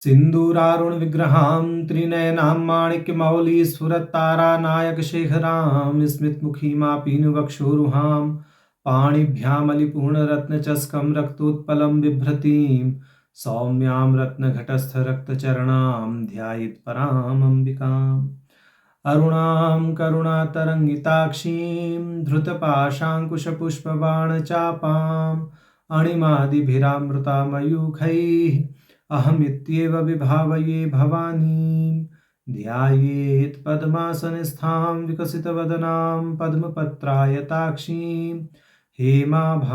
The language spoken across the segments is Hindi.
सिन्दूरारुण विग्रहां त्रिनयनां माणिक्यमौलिस्फुरत्तारानायकशेखरां स्मितमुखीमापीनुवक्षोरुहां पाणिभ्यामलिपूर्णरत्नचस्कं रक्तोत्पलं बिभ्रतीं सौम्यां रत्नघटस्थरक्तचरणां ध्यायेत्पराम् अम्बिकाम् अरुणां करुणातरङ्गिताक्षीं धृतपाशाङ्कुशपुष्पबाणचापाम् अणिमादिभिरामृतामयूखैः अहमित्येव विभावये भवानीं ध्यायेत् पद्मासनस्थां विकसितवदनां पद्मपत्रायताक्षीं हेमाभामपीतवस्त्रां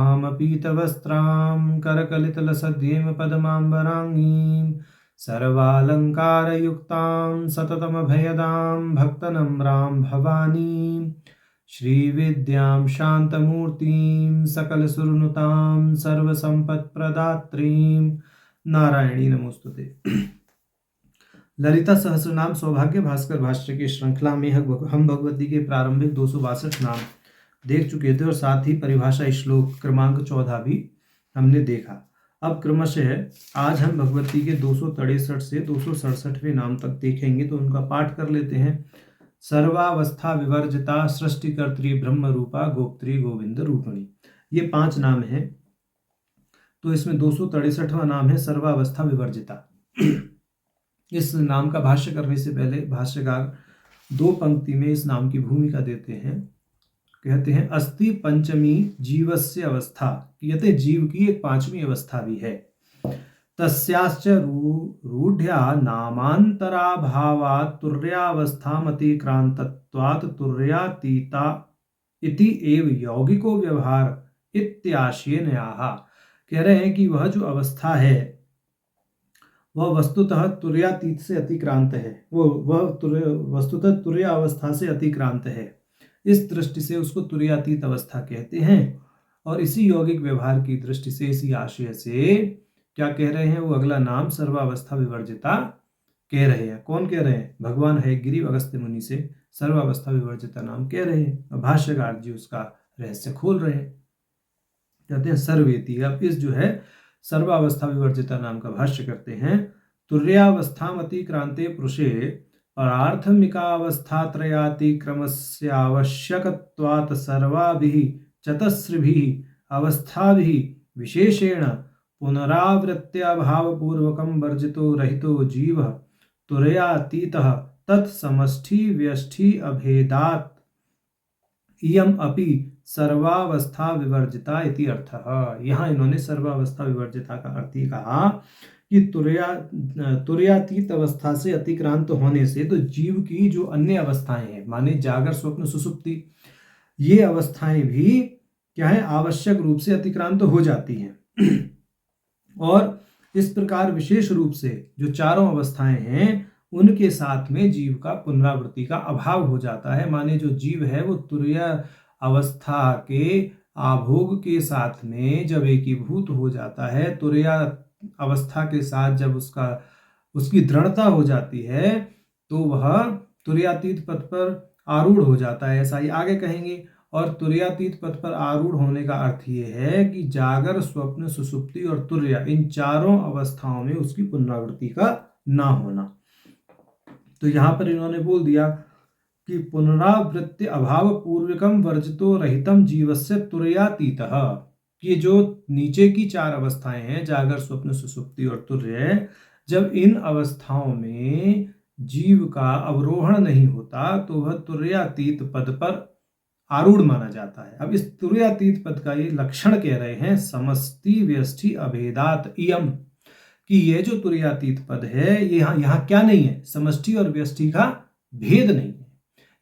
करकलितलसद्येम पद्माम्बराङ्गीं सर्वालङ्कारयुक्तां सततमभयदां भक्तनम्रां भवानीं श्रीविद्यां शान्तमूर्तिं सकलसुरनुतां सर्वसम्पत्प्रदात्रीं नारायणी नमोस्तुते। ललिता सहस्रनाम सौभाग्य भास्कर भाष्य की श्रृंखला में हम भगवती के प्रारंभिक 262 नाम देख चुके थे और साथ ही परिभाषा श्लोक क्रमांक 14 भी हमने देखा। अब क्रमशः आज हम भगवती के 263 से 267वें नाम तक देखेंगे, तो उनका पाठ कर लेते हैं। सर्वावस्था विवर्जिता सृष्टिकर्त्री ब्रह्म रूपा गोप्त्री गोविंद रूपिणी, ये 5 नाम हैं। तो इसमें 263वां नाम है सर्वावस्था विवर्जिता। इस नाम का भाष्य करने से पहले भाष्यकार 2 पंक्ति में इस नाम की भूमिका देते हैं। कहते हैं अस्ति पंचमी जीवस्य अवस्था, कहते जीव की एक 5वीं अवस्था भी है। तस्याश्च रूढ़्या नामांतराभावात् तुर्यावस्थामतिक्रांतत्वात् तुर्यातीता इति एव यौगिको व्यवहार इत्याशयेनयाः। कह रहे हैं कि वह जो अवस्था है वह वस्तुतः तुर्यातीत से अतिक्रांत है, वह वस्तुतः तुर्य अवस्था से अतिक्रांत है। इस दृष्टि से उसको तुर्यातीत अवस्था कहते हैं। और इसी यौगिक व्यवहार की दृष्टि से, इसी आशय से क्या कह रहे हैं, वो अगला नाम सर्वावस्था विवर्जिता कह रहे हैं। कौन कह रहे हैं? भगवान हयग्रीव अगस्त्य मुनि से सर्वावस्था विवर्जिता नाम कह रहे हैं। भाष्यकार जी उसका रहस्य खोल रहे हैं, कहते हैं सर्वेति। अब इस जो है सर्वावस्था विवर्जिता नाम का भाष्य करते हैं। तुर्यावस्थाम अतिक्रांते पुरुषे परार्थमिकावस्थात्रयातिक्रमस्यावश्यकत्वात् सर्वाभिः चतस्रभिः अवस्थाभिः विशेषेण पुनरावृत्त्याभावपूर्वकं वर्जितो रहितो जीवः तुर्यातीतः तत्समष्टि व्यष्टि अभेदात् इयम् अपि सर्वावस्था विवर्जिता इति अर्थः। यहाँ इन्होंने सर्वावस्था विवर्जिता का अर्थ ही कहा कि तुर्यातीत अवस्था से अतिक्रांत होने से तो जीव की जो अन्य अवस्थाएं हैं, माने जागर स्वप्न सुसुप्ति, ये अवस्थाएं भी क्या है, आवश्यक रूप से अतिक्रांत हो जाती हैं। और इस प्रकार विशेष रूप से जो चारों अवस्थाएं हैं उनके साथ में जीव का पुनरावृत्ति का अभाव हो जाता है। माने जो जीव है वो तुर्य अवस्था के आभोग के साथ में जब एकीभूत हो जाता है, तुर्य अवस्था के साथ जब उसकी दृढ़ता हो जाती है, तो वह तुर्यातीत पथ पर आरूढ़ हो जाता है। ऐसा ही आगे कहेंगे। और तुर्यातीत पथ पर आरूढ़ होने का अर्थ ये है कि जागर स्वप्न सुसुप्ति और तुर्य, इन चारों अवस्थाओं में उसकी पुनरावृत्ति का ना होना। तो यहां पर इन्होंने बोल दिया कि पुनरावृत्ति अभाव पूर्वकम वर्जितो रहितम जीवस्य तुर्यातीतः, कि जो नीचे की 4 अवस्थाएं हैं, जागर स्वप्न सुसुप्ति और तुर्य, जब इन अवस्थाओं में जीव का अवरोहण नहीं होता तो वह तुर्यातीत पद पर आरूढ़ माना जाता है। अब इस तुर्यातीत पद का ये लक्षण कह रहे हैं, समष्टि व्यष्टि अभेदात इयम, कि ये जो तुर्यातीत पद है ये यहाँ क्या नहीं है, समष्टि और व्यष्टि का भेद नहीं है,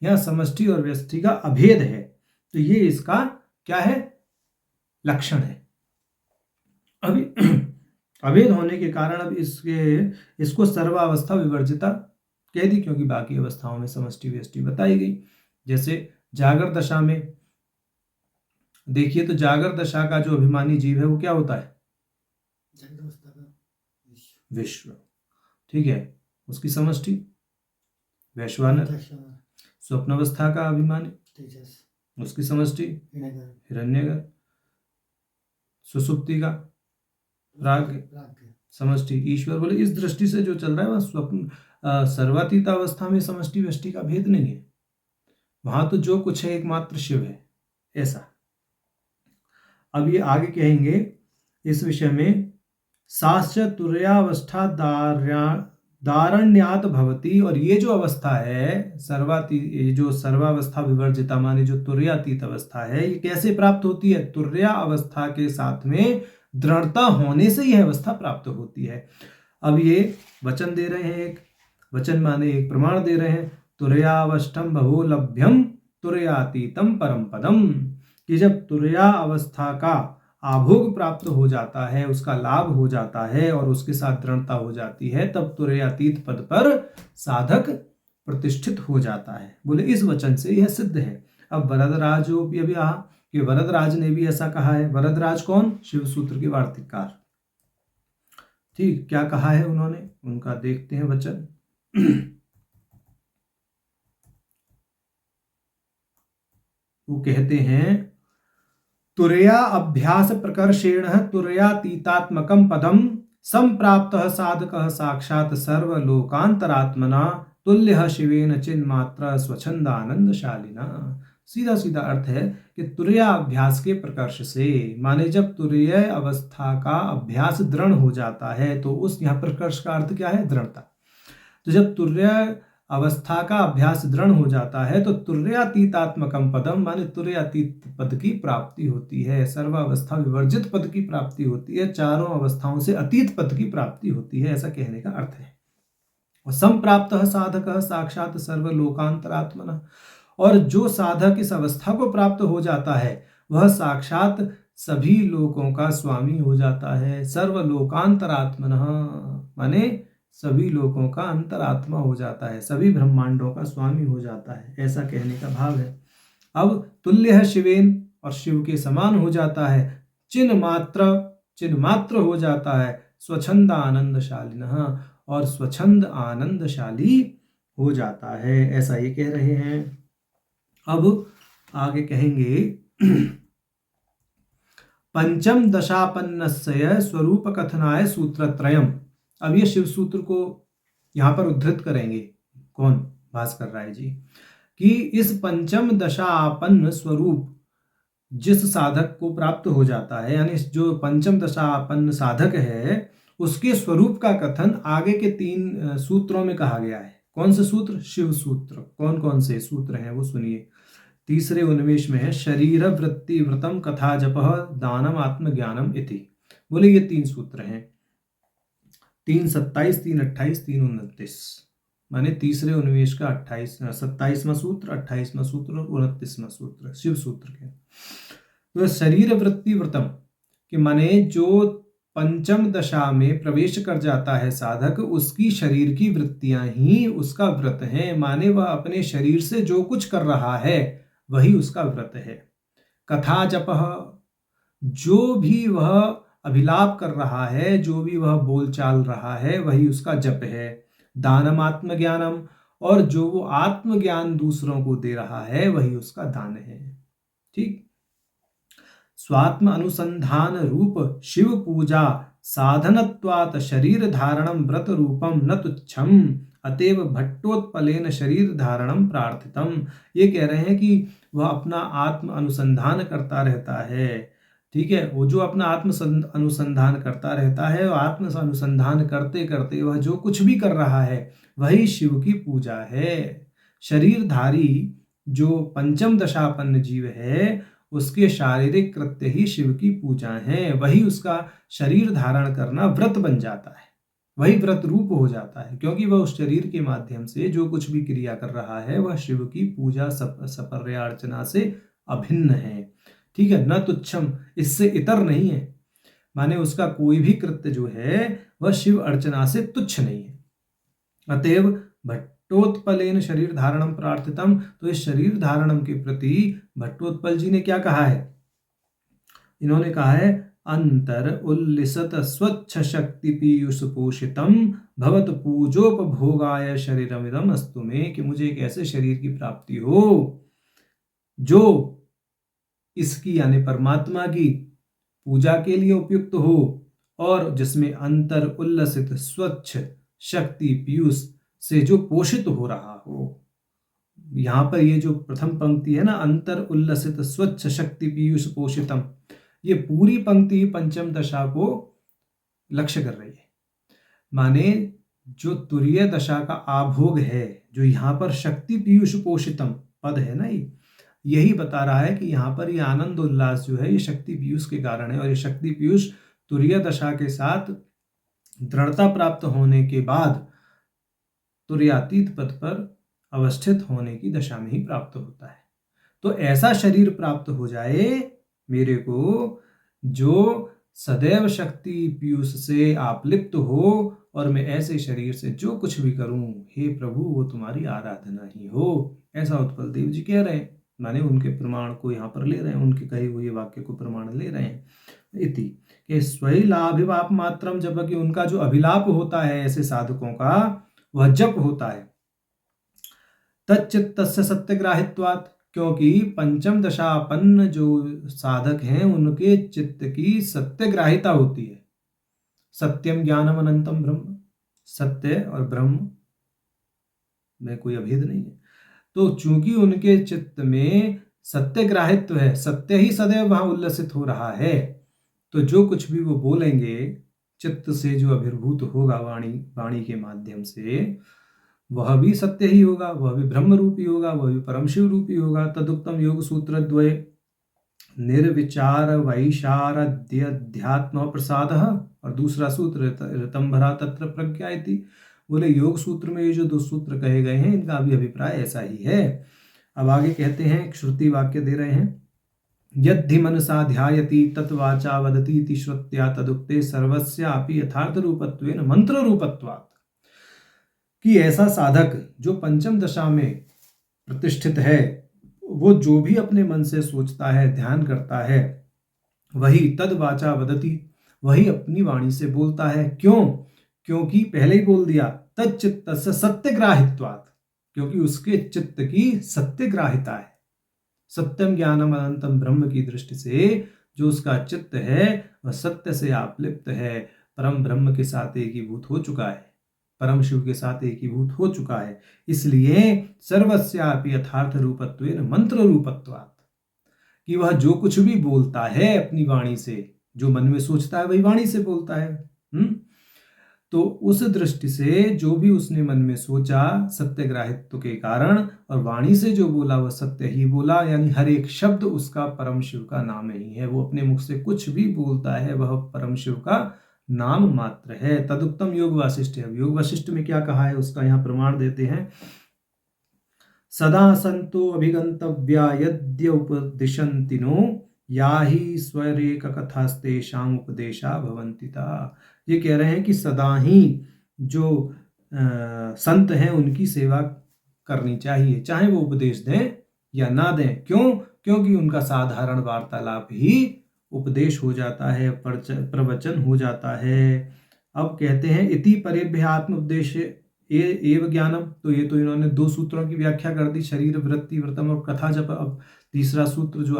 यहाँ समष्टि और व्यष्टि का अभेद है। तो ये इसका क्या है, लक्षण है। अभी अभेद होने के कारण अब इसको सर्वावस्था विवर्जिता कह दी, क्योंकि बाकी अवस्थाओं में समष्टि व्यष्टि बताई गई। जैसे जागर दशा में देखिए, तो जागर दशा का जो अभिमानी जीव है वो क्या होता है, विश्व, ठीक है, उसकी समष्टि वैश्वानर। स्वप्नावस्था का अभिमानी, उसकी समष्टि हिरण्यगर। सुसुप्ति का प्राज्ञ, समष्टि। ईश्वर बोले इस दृष्टि से जो चल रहा है वह स्वप्न सर्वातीत अवस्था में समष्टि व्यष्टि का भेद नहीं है, वहां तो जो कुछ है एकमात्र शिव है, ऐसा। अब ये आगे कहेंगे इस विषय में, साश्च तुर्यावस्था दारण्यात भवती, और ये जो अवस्था है ये जो सर्वावस्था विवर्जिता माने जो तुर्यातीत अवस्था है, ये कैसे प्राप्त होती है? तुर्या अवस्था के साथ में दृढ़ता होने से यह अवस्था प्राप्त होती है। अब ये वचन दे रहे हैं, एक वचन माने एक प्रमाण दे रहे हैं, तुर्यावष्टम बहो लभ्यम तुर्यातीतम परम पदम, कि जब तुर्या अवस्था का आभोग प्राप्त हो जाता है, उसका लाभ हो जाता है और उसके साथ दृढ़ता हो जाती है, तब तुर्यातीत पद पर साधक प्रतिष्ठित हो जाता है। बोले इस वचन से यह सिद्ध है। अब वरदराज भी अभी कहा कि वरदराज ने भी ऐसा कहा है। वरदराज कौन? शिव सूत्र के वार्तिककार। ठीक, क्या कहा है उन्होंने, उनका देखते हैं वचन। वो कहते हैं, तुरया अभ्यास प्रकर्षेण तुरयातीतात्मकं पदम संप्राप्तः साधकः साक्षात् सर्वलोकांतरात्मना तुल्यः शिवेन चिन्मात्र स्वच्छंदानंदशालिना। सीधा सीधा अर्थ है कि तुरया अभ्यास के प्रकर्ष से, माने जब तुरय अवस्था का अभ्यास दृढ़ हो जाता है, तो उस यहाँ प्रकर्ष का अर्थ क्या है? दृढ़ता। तो जब तुर्य अवस्था का अभ्यास दृढ़ हो जाता है तो तुर्यातीतात्मकम पदम माने तुर्यातीत पद की प्राप्ति होती है, सर्वावस्था विवर्जित पद की प्राप्ति होती है, चारों अवस्थाओं से अतीत पद की प्राप्ति होती है, ऐसा कहने का अर्थ है। और संप्राप्त साधक साक्षात सर्वलोकांतरात्मना, और जो साधक इस अवस्था को प्राप्त हो जाता है वह साक्षात सभी लोकों का स्वामी हो जाता है। सर्वलोकांतरात्मना माने सभी लोगों का अंतरात्मा हो जाता है, सभी ब्रह्मांडों का स्वामी हो जाता है, ऐसा कहने का भाव है। अब तुल्य है शिवेन, और शिव के समान हो जाता है, चिन्ह मात्र हो जाता है, स्वच्छंद आनंदशालिनः, और स्वच्छंद आनंदशाली हो जाता है, ऐसा ये कह रहे हैं। अब आगे कहेंगे, पंचम दशापन्नस्य स्वरूप कथनाय सूत्रत्रयम्। अब ये शिव सूत्र को यहाँ पर उद्धृत करेंगे, कौन? भास्कर राय जी, कि इस पंचम दशापन्न स्वरूप जिस साधक को प्राप्त हो जाता है, यानी जो पंचम दशापन्न साधक है, उसके स्वरूप का कथन आगे के 3 सूत्रों में कहा गया है। कौन से सूत्र? शिव सूत्र। कौन कौन से सूत्र हैं वो सुनिए। तीसरे उन्मेष में है, शरीर वृत्ति व्रतम कथा जपः दानम आत्मज्ञानम इति। बोले ये 3 सूत्र हैं, 3:27, 3:28, 3:29, माने तीसरे उन्मेष का 27वां सूत्र, 28वां सूत्र और 29वां सूत्र शिव सूत्र के। तो शरीर वृत्ति व्रतम कि माने जो पंचम दशा में प्रवेश कर जाता है साधक, उसकी शरीर की वृत्तियां ही उसका व्रत है, माने वह अपने शरीर से जो कुछ कर रहा है वही उसका व्रत है। कथा जपः, जो भी वह अभिलाप कर रहा है, जो भी वह बोल चाल रहा है, वही उसका जप है। दानम आत्मज्ञानम, और जो वो आत्मज्ञान दूसरों को दे रहा है वही उसका दान है। ठीक, स्वात्म अनुसंधान रूप शिव पूजा साधनत्वात् शरीर धारणम व्रत रूपम न तुच्छम, अतएव भट्टोत्पलेन शरीर धारणम प्रार्थितम। ये कह रहे हैं कि वह अपना आत्म अनुसंधान करता रहता है। ठीक है, वो जो अपना आत्म अनुसंधान करता रहता है, और आत्म अनुसंधान करते करते वह जो कुछ भी कर रहा है वही शिव की पूजा है। शरीरधारी जो पंचम दशापन्न जीव है, उसके शारीरिक कृत्य ही शिव की पूजा है, वही उसका शरीर धारण करना व्रत बन जाता है, वही व्रत रूप हो जाता है, क्योंकि वह उस शरीर के माध्यम से जो कुछ भी क्रिया कर रहा है वह शिव की पूजा सपर्या अर्चना से अभिन्न है। ठीक है, न तुच्छम, इससे इतर नहीं है, माने उसका कोई भी कृत्य जो है वह शिव अर्चना से तुच्छ नहीं है। अतएव भट्टोत्पलेन शरीर धारणम प्रार्थितम, तो इस शरीर धारणम के प्रति भट्टोत्पल जी ने क्या कहा है? इन्होंने कहा है, अंतर उल्लिसत स्वच्छ शक्ति पीयूष पोषितम भवत पूजोपभोगाय शरीरमिदम अस्तु में, कि मुझे एक ऐसे शरीर की प्राप्ति हो जो इसकी यानी परमात्मा की पूजा के लिए उपयुक्त हो और जिसमें अंतर उल्लसित स्वच्छ शक्ति पीयूष से जो पोषित हो रहा हो। यहाँ पर ये जो प्रथम पंक्ति है ना, अंतर उल्लसित स्वच्छ शक्ति पीयूष पोषितम, ये पूरी पंक्ति पंचम दशा को लक्ष्य कर रही है। माने जो तुरीय दशा का आभोग है, जो यहाँ पर शक्ति पीयूष पोषितम पद है ना, यही बता रहा है कि यहाँ पर ये आनंद उल्लास जो है ये शक्ति पीयूष के कारण है। और ये शक्ति पीयूष तुरीय दशा के साथ दृढ़ता प्राप्त होने के बाद तुर्यातीत पद पर अवस्थित होने की दशा में ही प्राप्त होता है। तो ऐसा शरीर प्राप्त हो जाए मेरे को जो सदैव शक्ति पीयूष से आपलिप्त हो, और मैं ऐसे शरीर से जो कुछ भी करूं, हे प्रभु वो तुम्हारी आराधना ही हो। ऐसा उत्पल देव जी कह रहे हैं, माने उनके प्रमाण को यहाँ पर ले रहे हैं, उनके कहे हुए वाक्य को प्रमाण ले रहे हैं। इति के स्वैलाभिलाप मात्रम, जबकि उनका जो अभिलाप होता है ऐसे साधकों का, वह जप होता है। तच्चित्तस्य सत्यग्राहित्वात्, क्योंकि पंचम दशापन्न जो साधक हैं उनके चित्त की सत्यग्राहिता होती है। सत्यम ज्ञानम अनंतम ब्रह्म, सत्य और ब्रह्म में कोई अभेद नहीं है। तो चूंकि उनके चित्त में सत्यग्राहित्व है, सत्य ही सदैव वहां उल्लसित हो रहा है, तो जो कुछ भी वो बोलेंगे चित्त से जो अभिर्भूत होगा वाणी के माध्यम से, वह भी सत्य ही होगा, वह भी ब्रह्म रूपी होगा, वह भी परम शिव रूपी होगा। तदुक्तम योग सूत्र द्वय निर्विचार वैशारद्यध्यात्म प्रसाद, और दूसरा सूत्र ऋतंभरा तत्र प्रज्ञा इति। बोले योग सूत्र में ये जो दो सूत्र कहे गए हैं इनका भी अभिप्राय ऐसा ही है। अब आगे कहते हैं, एक श्रुति वाक्य दे रहे हैं, यद्धि मनसा ध्यायति तत्वाचा वदति इति श्रुत्या तदुक्ते सर्वस्यापि यथार्थ रूपत्वेन मंत्र रूपत्वात्, कि ऐसा साधक जो पंचम दशा में प्रतिष्ठित है, वो जो भी अपने मन से सोचता है, ध्यान करता है, वही तद वाचा वदति, वही अपनी वाणी से बोलता है। क्यों? क्योंकि पहले ही बोल दिया, तच्चित्तस्य सत्यग्राहित्वात्, क्योंकि उसके चित्त की सत्यग्राहिता है। सत्यम ज्ञानम अनंतम ब्रह्म की दृष्टि से जो उसका चित्त है वह सत्य से आपलिप्त है, परम ब्रह्म के साथ एकीभूत हो चुका है, परम शिव के साथ एकीभूत हो चुका है। इसलिए सर्वस्यापि यथार्थ रूपत्वेन मंत्र रूपत्वात्, कि वह जो कुछ भी बोलता है अपनी वाणी से, जो मन में सोचता है वही वाणी से बोलता है। तो उस दृष्टि से जो भी उसने मन में सोचा सत्यग्राहित्व के कारण, और वाणी से जो बोला वह सत्य ही बोला, यानी हर एक शब्द उसका परम शिव का नाम ही है। वो अपने मुख से कुछ भी बोलता है वह परम शिव का नाम मात्र है। तदुक्तम योग वासिष्ठ है। योग वासिष्ठ में क्या कहा है उसका यहाँ प्रमाण देते हैं, सदा संतो अभिगंतव्या यद्य उपदिशन्ति नो याहि स्वरेक कथास्तेषाम उपदेशा भवन्तिता। ये कह रहे हैं कि सदा ही जो संत हैं उनकी सेवा करनी चाहिए, चाहे वो उपदेश दें या ना दें। क्यों? क्योंकि उनका साधारण वार्तालाप ही उपदेश हो जाता है, प्रवचन हो जाता है। अब कहते हैं इति परेभ्य आत्म उपदेश एव ज्ञानम, तो ये तो इन्होंने दो सूत्रों की व्याख्या कर दी, शरीर वृत्ति व्रतम और कथा जप। अब तीसरा सूत्र जो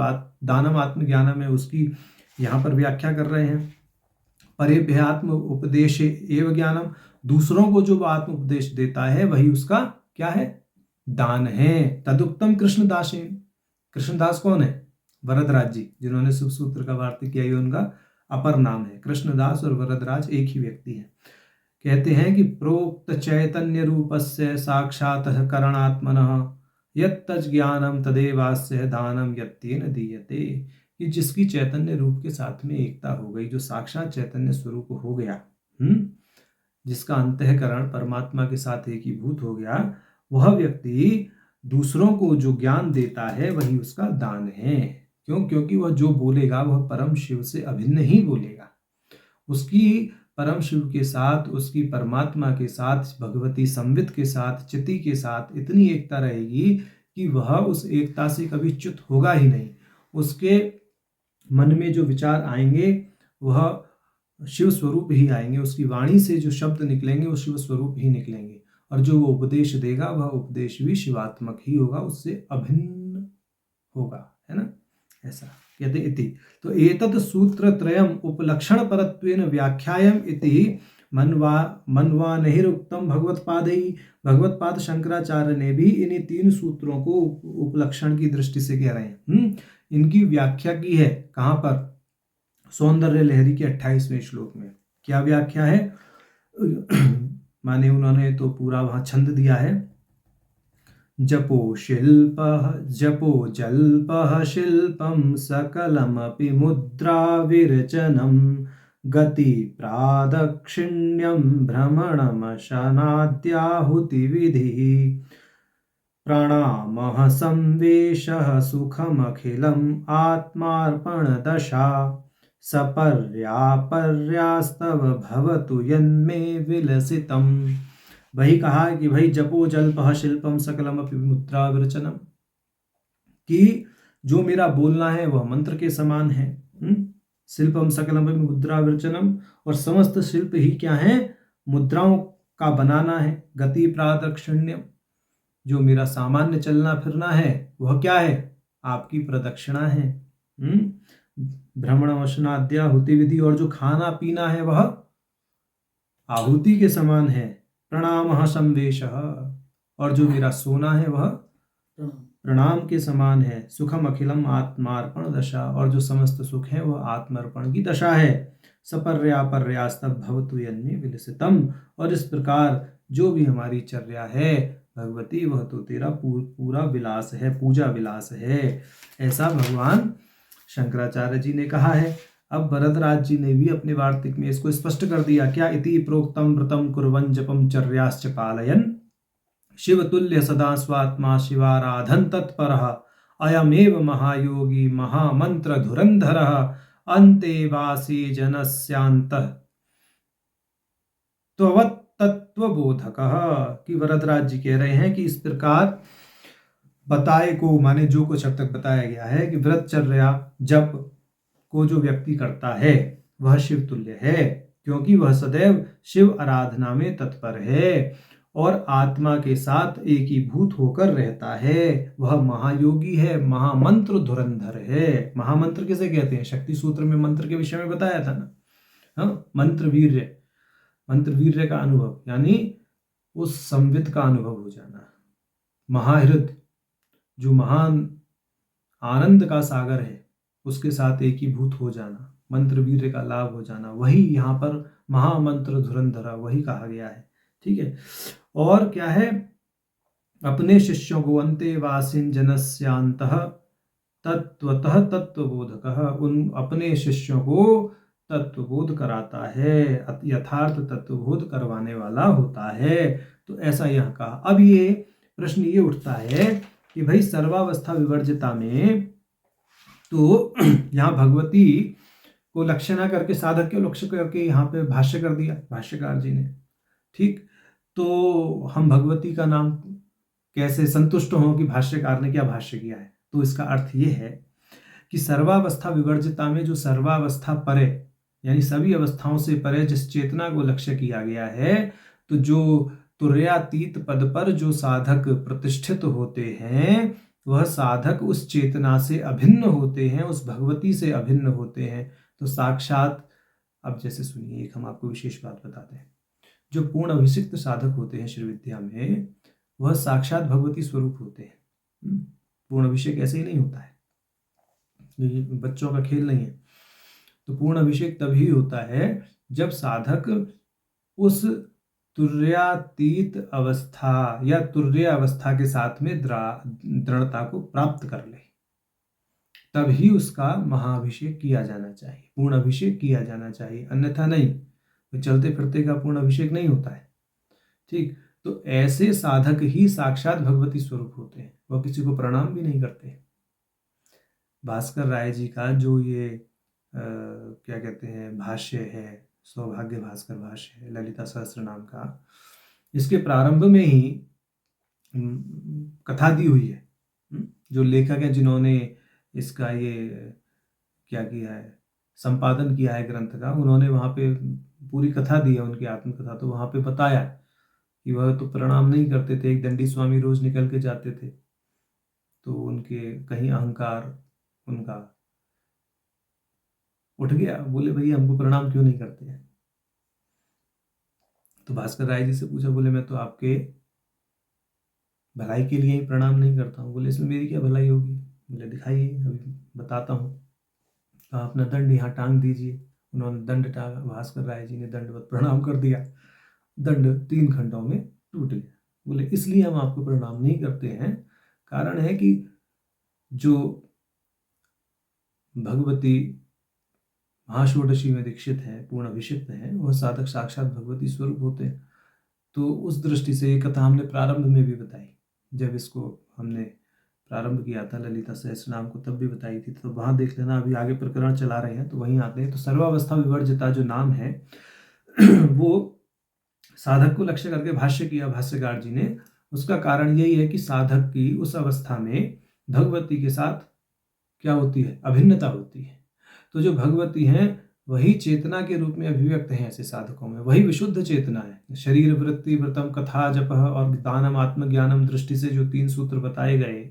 दानम आत्मज्ञानम है उसकी यहाँ पर व्याख्या कर रहे हैं। परेभ्य आत्म उपदेश एव ज्ञानम, दूसरों को जो आत्म उपदेश देता है वही उसका क्या है? दान है। तदुक्तम कृष्णदासेन, कृष्णदास कौन है? वरदराज जी, जिन्होंने शुभ सूत्र का वार्तिक किया, ये उनका अपर नाम है। कृष्णदास और वरदराज एक ही व्यक्ति है। कहते हैं कि प्रोक्त चैतन्य रूपस्य साक्षात करणात्मनः यत्तज ज्ञानम तदेवास्य दानम यत्तेन दीयते, कि जिसकी चैतन्य रूप के साथ में एकता हो गई, जो साक्षात चैतन्य स्वरूप हो गया, जिसका अंतःकरण परमात्मा के साथ एकीभूत हो गया, वह व्यक्ति दूसरों को जो ज्ञान देता है वही उसका दान है। क्यों? क्योंकि वह जो बोलेगा वह परम शिव से अभिन्न ही बोलेगा। उसकी परम शिव के साथ, उसकी परमात्मा के साथ, भगवती संवित के साथ, चिति के साथ इतनी एकता रहेगी कि वह उस एकता से कभी च्युत होगा ही नहीं। उसके मन में जो विचार आएंगे वह शिव स्वरूप ही आएंगे, उसकी वाणी से जो शब्द निकलेंगे वो शिव स्वरूप ही निकलेंगे, और जो वो उपदेश देगा वह उपदेश भी शिवात्मक ही होगा, उससे अभिन्न होगा, है ना? ऐसा। कहते इति। तो एतत् सूत्रत्रयम् उपलक्षण परत्वेन व्याख्यायम् इति मन्वानहिरुक्तम भगवत्पादैः। भगवत्पाद शंकराचार्य ने भी इन्हीं 3 सूत्रों को उपलक्षण की दृष्टि से कह रहे हैं। इनकी व्याख्या की है कहाँ पर? सौंदर्य लहरी के 28वें श्लोक में। क्या व्याख्या है? माने उन्होंने तो पूरा वहां छंद दिया है। जपो जल्पः शिल्पं सकलमपि मुद्रा विरचनं गति प्रादक्षिण्यं भ्रमणमशनाद्याहुतिविधिः प्रणामः संवेशः सुखमखिलम् आत्मार्पणदशा सपर्यापर्यास्तव भवतु यन्मे विलसितम्। वही कहा कि भाई जपो जल्पः शिल्पम सकलम अपि मुद्रा विरचनम, कि जो मेरा बोलना है वह मंत्र के समान है। शिल्पम सकलम अपि मुद्रा विरचनम, और समस्त शिल्प ही क्या है? मुद्राओं का बनाना है। गति प्रादक्षिण्यम, जो मेरा सामान्य चलना फिरना है वह क्या है? आपकी प्रदक्षिणा है। भ्रमण वशनाद्याहुति विधि, और जो खाना पीना है वह आहुति के समान है। प्रणामः संवेशः, और जो मेरा सोना है वह प्रणाम के समान है। सुखम अखिलम आत्मार्पण दशा, और जो समस्त सुख है वह आत्मार्पण की दशा है। सपर्यापर्यास्तव भवतु यन्मे विलसितम, और इस प्रकार जो भी हमारी चर्या है भगवती वह तो तेरा पूरा विलास है, पूजा विलास है, ऐसा भगवान शंकराचार्य जी ने कहा है। अब वरदराज जी ने भी अपने वार्तिक में इसको स्पष्ट कर दिया। क्या? इति प्रोक्तम व्रतम कुर्वन् जपम चर्याश्च पालयन् शिवतुल्य सदा स्वात्मा शिवाराधन तत्परः अयमेव महायोगी महामंत्र धुरंधरः अन्तेवासी जनस्यांतः तत्वबोधकः। कि वरदराज जी कह रहे हैं कि इस प्रकार बताए को, माने जो कुछ अब तक बताया गया है कि व्रतचर्या जप को जो व्यक्ति करता है वह शिव तुल्य है, क्योंकि वह सदैव शिव आराधना में तत्पर है और आत्मा के साथ एकीभूत होकर रहता है। वह महायोगी है, महामंत्र धुरंधर है। महामंत्र किसे कहते हैं? शक्ति सूत्र में मंत्र के विषय में बताया था ना। हाँ, मंत्र वीर्य का अनुभव, यानी उस संवित का अनुभव हो जाना। महाहृद, जो महान आनंद का सागर है, उसके साथ एकीभूत हो जाना, मंत्र वीर्य का लाभ हो जाना, वही यहाँ पर महामंत्र धुरंधरा वही कहा गया है। ठीक है। और क्या है? अपने शिष्यों को अंतेवासिन जनस्यांतः तत्वतः तत्वबोधकः, उन अपने शिष्यों को तत्वबोध कराता है, यथार्थ तत्वबोध करवाने वाला होता है। तो ऐसा यहाँ कहा। अब ये प्रश्न ये उठता है कि भाई सर्वावस्था विवर्जिता में तो यहाँ भगवती को लक्ष्य ना करके साधक के लक्ष्य करके यहाँ पे भाष्य कर दिया भाष्यकार जी ने। ठीक, तो हम भगवती का नाम कैसे संतुष्ट हों कि भाष्यकार ने क्या भाष्य किया है? तो इसका अर्थ ये है कि सर्वावस्था विवर्जिता में जो सर्वावस्था परे, यानी सभी अवस्थाओं से परे जिस चेतना को लक्ष्य किया गया है, तो जो तुर्यातीत पद पर जो साधक प्रतिष्ठित होते हैं वह साधक उस चेतना से अभिन्न होते हैं, उस भगवती से अभिन्न होते हैं। तो साक्षात, अब जैसे सुनिए, एक हम आपको विशेष बात बताते हैं। जो पूर्ण अभिषिक्त साधक होते हैं श्री विद्या में, वह साक्षात भगवती स्वरूप होते हैं। पूर्ण अभिषेक ऐसे ही नहीं होता है, ये बच्चों का खेल नहीं है। तो पूर्ण अभिषेक तभी होता है जब साधक उस तुर्यातीत अवस्था या तुर्य अवस्था के साथ में दृढ़ता को प्राप्त कर ले, तभी उसका महाअभिषेक किया जाना चाहिए, पूर्ण अभिषेक किया जाना चाहिए, अन्यथा नहीं। तो चलते फिरते का पूर्ण अभिषेक नहीं होता है। ठीक, तो ऐसे साधक ही साक्षात भगवती स्वरूप होते हैं, वह किसी को प्रणाम भी नहीं करते। भास्कर राय जी का जो ये क्या कहते हैं भाष्य है, सौभाग्य भास्कर भाष्य है ललिता सहस्त्र नाम का, इसके प्रारंभ में ही कथा दी हुई है। जो लेखक हैं जिन्होंने इसका ये क्या किया है, संपादन किया है ग्रंथ का, उन्होंने वहाँ पे पूरी कथा दी है, उनकी आत्मकथा। तो वहाँ पे बताया कि वह तो प्रणाम नहीं करते थे। एक दंडी स्वामी रोज निकल के जाते थे, तो उनके कहीं अहंकार उनका उठ गया, बोले भैया हमको प्रणाम क्यों नहीं करते हैं? तो भास्कर राय जी से पूछा, बोले मैं तो आपके भलाई के लिए ही प्रणाम नहीं करता हूँ। बोले इसमें मेरी क्या भलाई होगी? बोले दिखाइए, अभी बताता हूँ। कहा अपना दंड यहाँ टांग दीजिए। उन्होंने दंड टांगा, भास्कर राय जी ने दंडवत प्रणाम कर दिया, दंड 3 खंडों में टूट गया। बोले इसलिए हम आपको प्रणाम नहीं करते हैं, कारण है कि जो भगवती महाषोडशी में दीक्षित है, पूर्ण अभिषिक्त है, वह साधक साक्षात भगवती स्वरूप होते हैं। तो उस दृष्टि से ये कथा हमने प्रारंभ में भी बताई, जब इसको हमने प्रारंभ किया था ललिता सहस्रनाम को, तब भी बताई थी, तो वहां देख लेना। अभी आगे प्रकरण चला रहे हैं तो वहीं आते हैं। तो सर्वावस्था विवर्जिता जो नाम है वो साधक को लक्ष्य करके भाष्य किया भाष्यकार जी ने। उसका कारण यही है कि साधक की उस अवस्था में भगवती के साथ क्या होती है? अभिन्नता होती है। तो जो भगवती हैं वही चेतना के रूप में अभिव्यक्त हैं ऐसे साधकों में, वही विशुद्ध चेतना है। शरीर वृत्ति व्रतम कथा जप और दानम आत्मज्ञानम दृष्टि से जो 3 सूत्र बताए गए,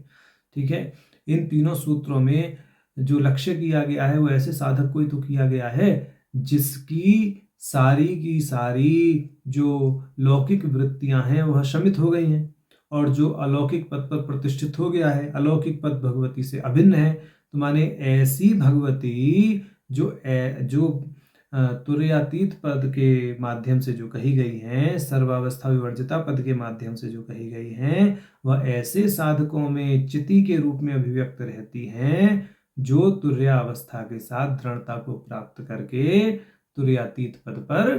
ठीक है, इन तीनों सूत्रों में जो लक्ष्य किया गया है वो ऐसे साधक को ही तो किया गया है जिसकी सारी की सारी जो लौकिक वृत्तियां हैं वह शमित हो गई हैं, और जो अलौकिक पद पर प्रतिष्ठित हो गया है। अलौकिक पद भगवती से अभिन्न है। तो माने ऐसी भगवती जो तुर्यातीत पद के माध्यम से जो कही गई हैं, सर्वावस्था विवर्जिता पद के माध्यम से जो कही गई हैं, वह ऐसे साधकों में चिति के रूप में अभिव्यक्त रहती हैं जो तुर्यावस्था के साथ दृढ़ता को प्राप्त करके तुर्यातीत पद पर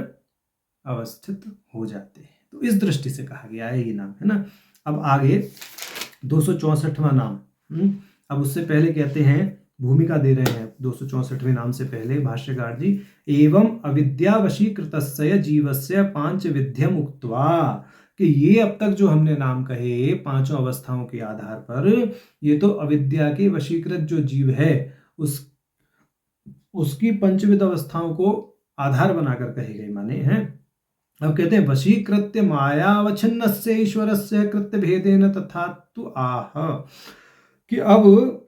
अवस्थित हो जाते हैं। तो इस दृष्टि से कहा गया है ये नाम, है ना। अब आगे 264वां नाम। अब उससे पहले कहते हैं, भूमिका दे रहे हैं 264वें नाम से पहले भाष्यकार जी, एवं अविद्यावशीकृतस्य जीवस्य पांच विध्यम उक्त्वा, कि ये अब तक जो हमने नाम कहे 5 अवस्थाओं के आधार पर, ये तो अविद्या के वशीकृत जो जीव है उसकी पंचविध अवस्थाओं को आधार बनाकर कहे गए माने हैं। अब कहते हैं वशीकृत्य मायावच्छिन्नस्य ईश्वरस्य कृत्य भेदेन तथा तु आह, कि अब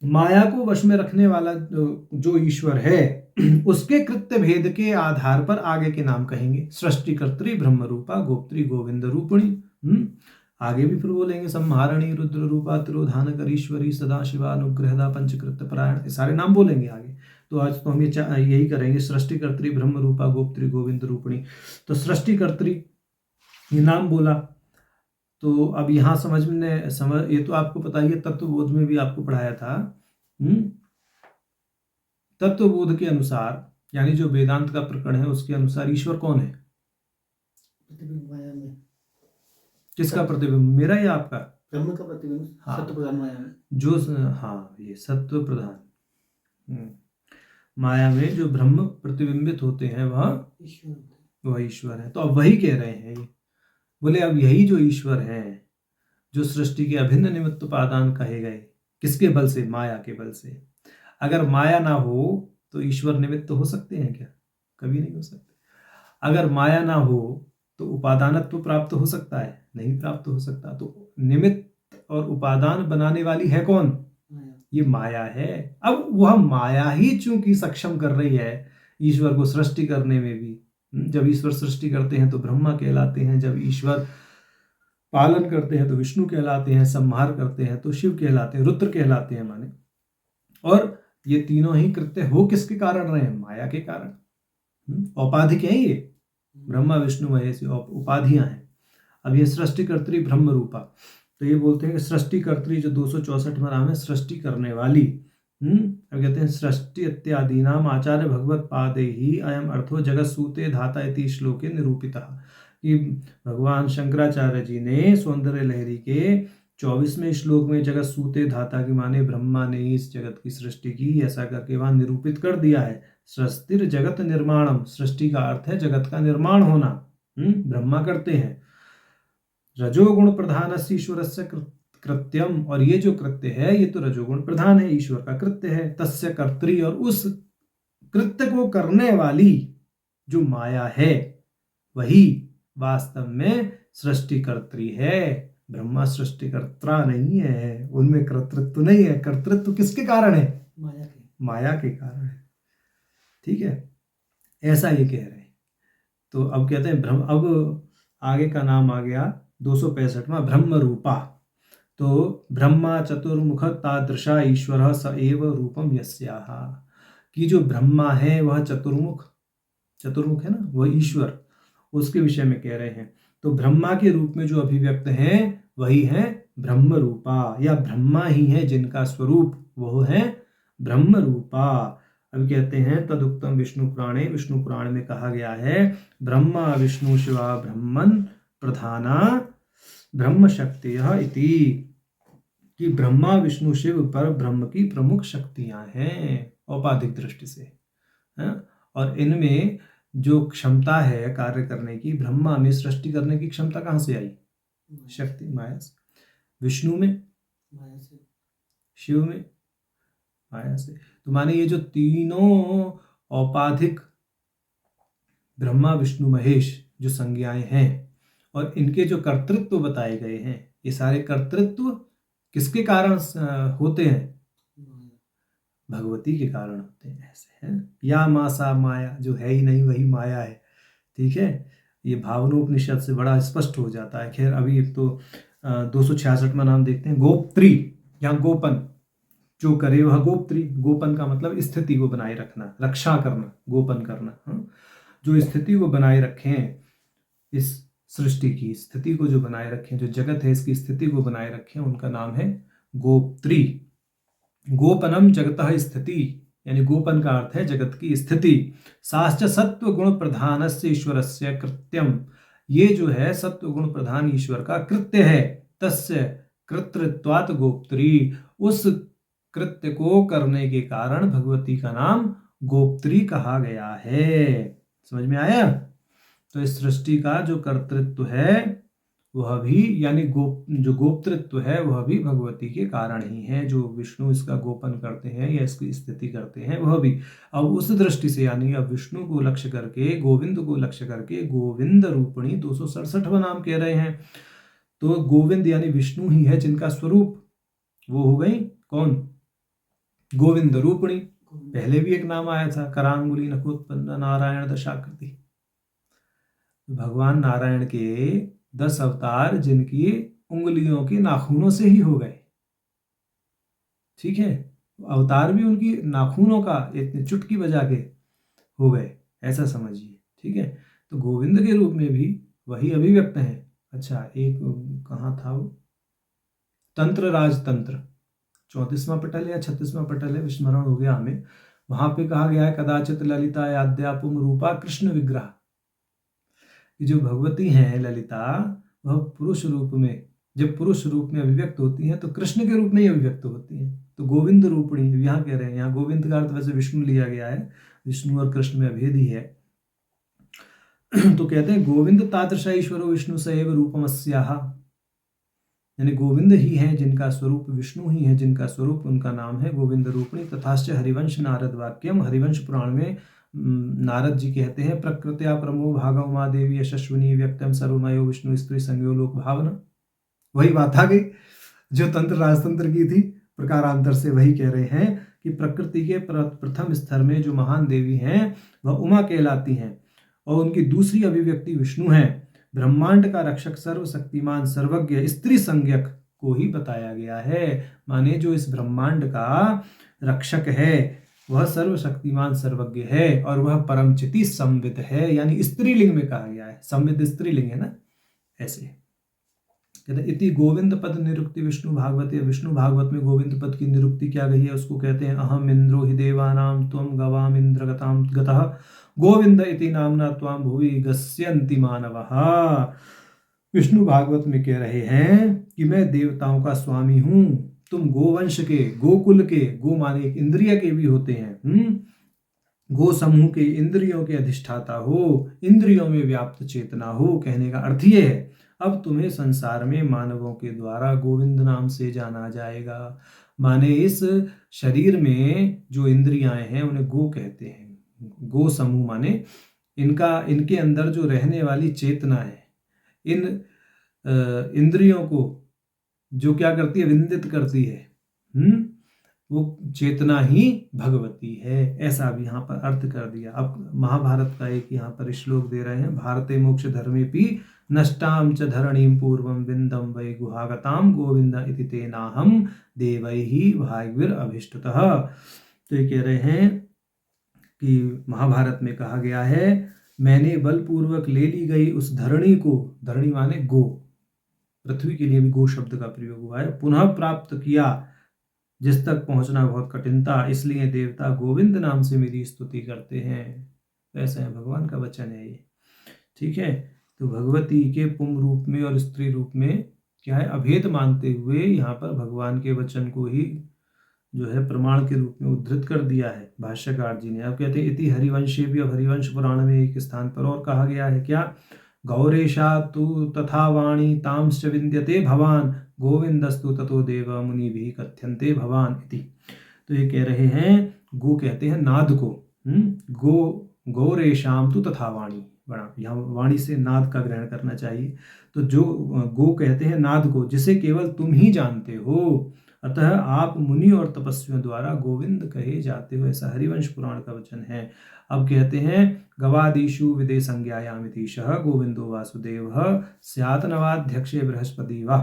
माया को वश में रखने वाला जो ईश्वर है उसके कृत्य भेद के आधार पर आगे के नाम कहेंगे। सृष्टिकर्त्री ब्रह्म रूपा, गोप्त्री गोविंद रूपिणी, आगे भी फिर बोलेंगे संहारणी रुद्र रूपा, तिरोधान करीश्वरी, सदा शिवानुग्रहदा, पंचकृत्य परायण, सारे नाम बोलेंगे आगे। तो आज तो हम यही करेंगे, सृष्टिकर्त्री ब्रह्म रूपा, गोप्त्री गोविंद रूपिणी। तो सृष्टिकर्त्री ये नाम बोला, तो अब यहाँ समझ ये तो आपको पता ही है, तत्वबोध में भी आपको पढ़ाया था। तत्वबोध के अनुसार, यानी जो वेदांत का प्रकरण है उसके अनुसार ईश्वर कौन है? प्रतिबिंब माया में। किसका प्रतिबिंब, मेरा या आपका? ब्रह्म का प्रतिबिंब। हाँ, सत्व प्रधान माया में जो, हाँ, ये सत्व प्रधान माया में जो ब्रह्म प्रतिबिंबित होते हैं वह ईश्वर है। तो अब वही कह रहे हैं ये, बोले अब यही जो ईश्वर है, जो सृष्टि के अभिन्न निमित्त उपादान कहे गए, किसके बल से? माया के बल से। अगर माया ना हो तो ईश्वर निमित्त हो सकते हैं क्या? कभी नहीं हो सकते। अगर माया ना हो तो उपादानत्व प्राप्त हो सकता है? नहीं प्राप्त हो सकता। तो निमित्त और उपादान बनाने वाली है कौन? ये माया है। अब वह माया ही चूंकि सक्षम कर रही है ईश्वर को सृष्टि करने में भी। जब ईश्वर सृष्टि करते हैं तो ब्रह्मा कहलाते हैं, जब ईश्वर पालन करते हैं तो विष्णु कहलाते हैं, संहार करते हैं तो शिव कहलाते हैं, रुद्र कहलाते हैं माने। और ये तीनों ही कृत्य हो किसके कारण रहे हैं? माया के कारण। औपाधिक है ये, ब्रह्मा विष्णु महेश उपाधियां हैं। अब ये सृष्टिकर्त्री ब्रह्म रूपा, तो ये बोलते हैं कि सृष्टिकर्त्री जो 264वां नाम है, सृष्टि करने वाली। अब कहते हैं सृष्टि इत्यादि नाम आचार्य भगवत पादे ही अयम अर्थो जगत सूते धाता इति श्लोके निरूपिता, कि भगवान शंकराचार्य जी ने सौंदर्य लहरी के 24वें श्लोक में जगत सूते धाता की माने ब्रह्मा ने इस जगत की सृष्टि की, ऐसा करके वहां निरूपित कर दिया है। सृष्टिर जगत निर्माणम, सृष्टि का अर्थ है जगत का निर्माण होना, ब्रह्मा करते हैं। रजोगुण प्रधान ईश्वरस्य कृत्यम, और ये जो कृत्य है ये तो रजोगुण प्रधान है, ईश्वर का कृत्य है। तस्य कर्त्री, और उस कृत्य को करने वाली जो माया है वही वास्तव में सृष्टिकर्त्री है। ब्रह्मा सृष्टिकर्ता नहीं है, उनमें कर्तृत्व नहीं है। कर्तृत्व किसके कारण है? माया के कारण है। ठीक है, ऐसा ये कह रहे हैं। तो अब कहते हैं अब आगे का नाम आ गया 265वां ब्रह्म रूपा। तो ब्रह्मा चतुर्मुख तादृशा ईश्वर स एव रूपम यस्याह, कि जो ब्रह्मा है वह चतुर्मुख है ना, वह ईश्वर, उसके विषय में कह रहे हैं। तो ब्रह्मा के रूप में जो अभिव्यक्त हैं वही है ब्रह्म रूपा, या ब्रह्मा ही है जिनका स्वरूप वो है ब्रह्म रूपा। अब कहते हैं तदुक्तम विष्णु पुराणे, विष्णु पुराण में कहा गया है ब्रह्मा विष्णु शिवा ब्रह्मन प्रधाना ब्रह्म शक्तियः इति, कि ब्रह्मा विष्णु शिव पर ब्रह्म की प्रमुख शक्तियां हैं औपाधिक दृष्टि से, है? और इनमें जो क्षमता है कार्य करने की, ब्रह्मा में सृष्टि करने की क्षमता कहाँ से आई? शक्ति, माया से। विष्णु में माया से, शिव में माया से। तो माने ये जो तीनों औपाधिक ब्रह्मा विष्णु महेश जो संज्ञाएं हैं और इनके जो कर्तृत्व बताए गए हैं, ये सारे कर्तृत्व किसके कारण होते हैं? भगवती के कारण होते हैं। ऐसे हैं, या मासा माया, जो है ही नहीं वही माया है। ठीक है, ये भावनोपनिषद से बड़ा स्पष्ट हो जाता है। खैर अभी तो 266वां नाम देखते हैं, गोप्त्री। यहाँ गोपन जो करे वह गोप्त्री। गोपन का मतलब स्थिति को बनाए रखना, रक्षा करना, गोपन करना। जो स्थिति को बनाए रखें, इस सृष्टि की स्थिति को जो बनाए रखें, जो जगत है इसकी स्थिति को बनाए रखें, उनका नाम है गोप्त्री। गोपनम जगतः स्थिति, यानी गोपन का अर्थ है जगत की स्थिति। साश्च सत्व गुण प्रधानस्य ईश्वरस्य कृत्यम, ये जो है सत्व गुण प्रधान ईश्वर का कृत्य है। तस्य कृतृत्वात् गोप्त्री, उस कृत्य को करने के कारण भगवती का नाम गोप्त्री कहा गया है। समझ में आया? तो इस सृष्टि का जो कर्तृत्व है वह भी, यानी जो गोप्तृत्व है वह भी भगवती के कारण ही है। जो विष्णु इसका गोपन करते हैं या इसकी स्थिति करते हैं वह भी। अब उस दृष्टि से, यानी अब विष्णु को लक्ष्य करके, गोविंद को लक्ष्य करके गोविंद रूपिणी 267वां नाम कह रहे हैं। तो गोविंद यानी विष्णु ही है जिनका स्वरूप वो हो गई कौन? गोविंद रूपिणी। पहले भी एक नाम आया था, करांगुली नखोत्पन्न नारायण दशाकृति। भगवान नारायण के 10 अवतार जिनकी उंगलियों के नाखूनों से ही हो गए। ठीक है, अवतार भी उनकी नाखूनों का इतने चुटकी बजा के हो गए, ऐसा समझिए। ठीक है, तो गोविंद के रूप में भी वही अभिव्यक्त हैं। अच्छा, एक कहाँ था वो? तंत्र राजतंत्र 34वां पटल या 36वां पटल है, विस्मरण हो गया हमें। वहां पे कहा गया है कदाचित ललिता आद्यापुम रूपा कृष्ण विग्रह। जो भगवती हैं ललिता, वह पुरुष रूप में, जब पुरुष रूप में अभिव्यक्त होती हैं तो कृष्ण के रूप में ही अभिव्यक्त होती हैं। तो गोविंद रूपिणी यहाँ कह रहे हैं। यहाँ गोविंद का अर्थ वैसे विष्णु लिया गया है, विष्णु और कृष्ण में अभेद ही है। तो कहते हैं गोविंद तादृश ईश्वरो विष्णु सएव रूपमस्याः, यानी गोविंद ही है जिनका स्वरूप, विष्णु ही है जिनका स्वरूप, उनका नाम है गोविंद रूपिणी। तथाश्च हरिवंश नारद वाक्यम, हरिवंश पुराण में नारद जी कहते हैं प्रकृत्या परमो भागव माँ देवी यशस्विनी व्यक्तम सर्वमयो विष्णु स्त्री संज्ञो लोक भावना। वही बात आ गई जो तंत्र राजतंत्र की थी, प्रकारांतर से वही कह रहे हैं कि प्रकृति के प्रथम स्तर में जो महान देवी हैं वह उमा कहलाती हैं और उनकी दूसरी अभिव्यक्ति विष्णु है। ब्रह्मांड का रक्षक सर्वशक्तिमान सर्वज्ञ स्त्री संज्ञक को ही बताया गया है। माने जो इस ब्रह्मांड का रक्षक है वह सर्वशक्तिमान सर्वज्ञ है और वह परमचिति संविद है, यानी स्त्रीलिंग में कहा गया है। संविद स्त्रीलिंग है ना, ऐसे कहते इति गोविंद पद निरुक्ति विष्णु भागवते। विष्णु भागवत में गोविंद पद की निरुक्ति क्या गई है उसको कहते हैं अहम इंद्रो हि देवानाम त्वं गवाम इंद्र गताम गतः गोविंद इति नामना त्वां भुवि गस्यन्ति मानवः। विष्णु भागवत में कह रहे हैं कि मैं देवताओं का स्वामी हूँ, तुम गोवंश के, गोकुल के, गो माने एक इंद्रिय के भी होते हैं, गो समूह के इंद्रियों के अधिष्ठाता हो, इंद्रियों में व्याप्त चेतना हो। कहने का अर्थ ये है अब तुम्हें संसार में मानवों के द्वारा गोविंद नाम से जाना जाएगा। माने इस शरीर में जो इंद्रियां हैं उन्हें गो कहते हैं। गो समूह माने इनके अंदर जो रहने वाली चेतना है, इन इंद्रियों को जो क्या करती है, विंदित करती है, वो चेतना ही भगवती है, ऐसा भी यहाँ पर अर्थ कर दिया। अब महाभारत का एक यहाँ पर श्लोक दे रहे हैं, भारते मोक्ष धर्मेपि नष्टाम च धरणीम पूर्वम विंदम वै गुहागताम गोविंद इति तेनाहम देवैहि भाग्यवीर अभिष्टुतः। तो ये कह रहे हैं कि महाभारत में कहा गया है, मैंने बलपूर्वक ले ली गई उस धरणी को, धरणी माने गो, पृथ्वी के लिए भी गो शब्द का प्रयोग हुआ है, पुनः प्राप्त किया जिस तक पहुंचना बहुत कठिन था, इसलिए देवता गोविंद नाम से मेरी स्तुति करते हैं। ऐसा है, भगवान का वचन है ये, ठीक है। तो भगवती के पुम रूप में और स्त्री रूप में क्या है, अभेद मानते हुए यहाँ पर भगवान के वचन को ही जो है प्रमाण के रूप में उद्धृत कर दिया है भाष्यकार जी ने। अब कहते हैं इति हरिवंशे भी, अब हरिवंश पुराण में एक स्थान पर और कहा गया है क्या, गौरेशा तु तथा वाणी तांश्च विद्यते भवान गोविंदस्तु ततो देव मुनि भी कथ्यन्ते भवान इति। तो ये कह रहे हैं, गो कहते हैं नाद को, गौरेशाम तु तथा वाणी, बड़ा यहाँ वाणी से नाद का ग्रहण करना चाहिए। तो जो गो कहते हैं नाद को, जिसे केवल तुम ही जानते हो, अतः आप मुनि और तपस्वियों द्वारा गोविंद कहे जाते हो, ऐसा हरिवंश पुराण का वचन है। अब कहते हैं गवादीषु विदे संज्ञायामितीशः गोविंदो वासुदेवः स्यात् नवाध्यक्षे बृहस्पति वा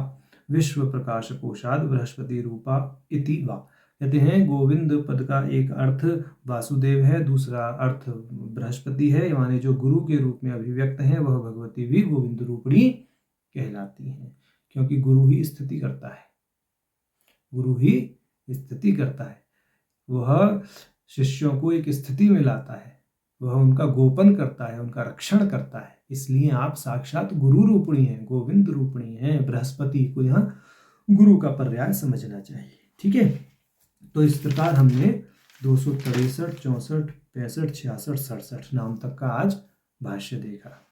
विश्व प्रकाश कोशाद बृहस्पति रूपा इति वा। कहते हैं गोविंद पद का एक अर्थ वासुदेव है, दूसरा अर्थ बृहस्पति है, माने जो गुरु के रूप में अभिव्यक्त हैं वह भगवती भी गोविंद रूपणी कहलाती हैं, क्योंकि गुरु ही स्थिति करता है, गुरु ही स्थिति करता है, वह शिष्यों को एक स्थिति में लाता है, वह उनका गोपन करता है, उनका रक्षण करता है। इसलिए आप साक्षात गुरु रूपणी हैं, गोविंद रूपणी हैं। बृहस्पति को यहाँ गुरु का पर्याय समझना चाहिए, ठीक है। तो इस प्रकार हमने 263, 64, 65, 66, 67 नाम तक का आज भाष्य देखा।